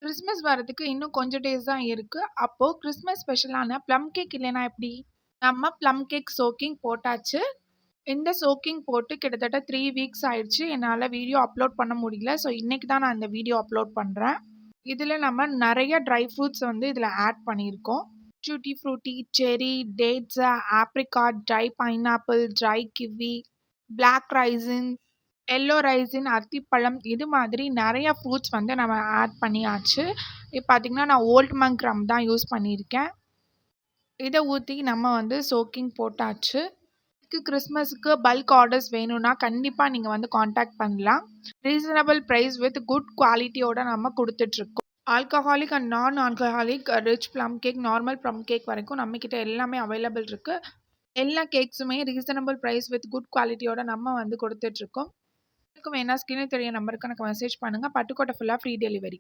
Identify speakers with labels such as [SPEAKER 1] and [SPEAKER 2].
[SPEAKER 1] Christmas வரதுக்கு இன்னும் கொஞ்சம் டேஸ் தான் இருக்கு. அப்போ கிறிஸ்மஸ் ஸ்பெஷலான ப்ளம் கேக் இல்லைனா எப்படி? நம்ம ப்ளம் கேக் சோக்கிங் போட்டாச்சு. இந்த சோக்கிங் போட்டு கிட்டத்தட்ட 3 வீக்ஸ் ஆயிடுச்சு. என்னால வீடியோ அப்லோட் பண்ண முடியல. ஸோ இன்னைக்கு தான் நான் இந்த வீடியோ அப்லோட் பண்றேன். இதுல நம்ம நெறைய ட்ரை ஃப்ரூட்ஸ் வந்து இதுல ஆட் பண்ணியிருக்கோம். Tutti frutti, cherry, dates, apricot, dry pineapple, dry kiwi, black raisin, yellow raisin, அத்திப்பழம் இது மாதிரி நெறைய ஃப்ரூட்ஸ் வந்து நம்ம ஆட் பண்ணியாச்சு. இப்போ பார்த்தீங்கன்னா, நான் ஓல்ட் மங்க் ரம் தான் யூஸ் பண்ணியிருக்கேன். இத ஊத்தி நம்ம வந்து சோக்கிங் போட்டாச்சு. கிறிஸ்மஸ்க்கு பல்க் ஆர்டர்ஸ் வேணும்னா கண்டிப்பா நீங்க வந்து கான்டாக்ட் பண்ணலாம். ரீசனபிள் பிரைஸ் வித் குட் குவாலிட்டியோட நம்ம குடுத்துட்ருக்கோம். ஆல்கஹாலிக் அண்ட் நான் alcoholic rich plum cake, normal plum cake வரைக்கும் நம்மகிட்ட எல்லாமே அவைலபிள் இருக்கு. எல்லா கேக்ஸுமே ரீசனபிள் பிரைஸ் வித் குட் குவாலிட்டியோட நம்ம வந்து குடுத்துட்ருக்கோம். வேணா ஸ்கிரீன்ல தெரிய நம்பருக்கு எனக்கு மெசேஜ் பண்ணுங்க. பட்டுக்கோட்டை ஃபுல்லா ஃப்ரீ டெலிவரி.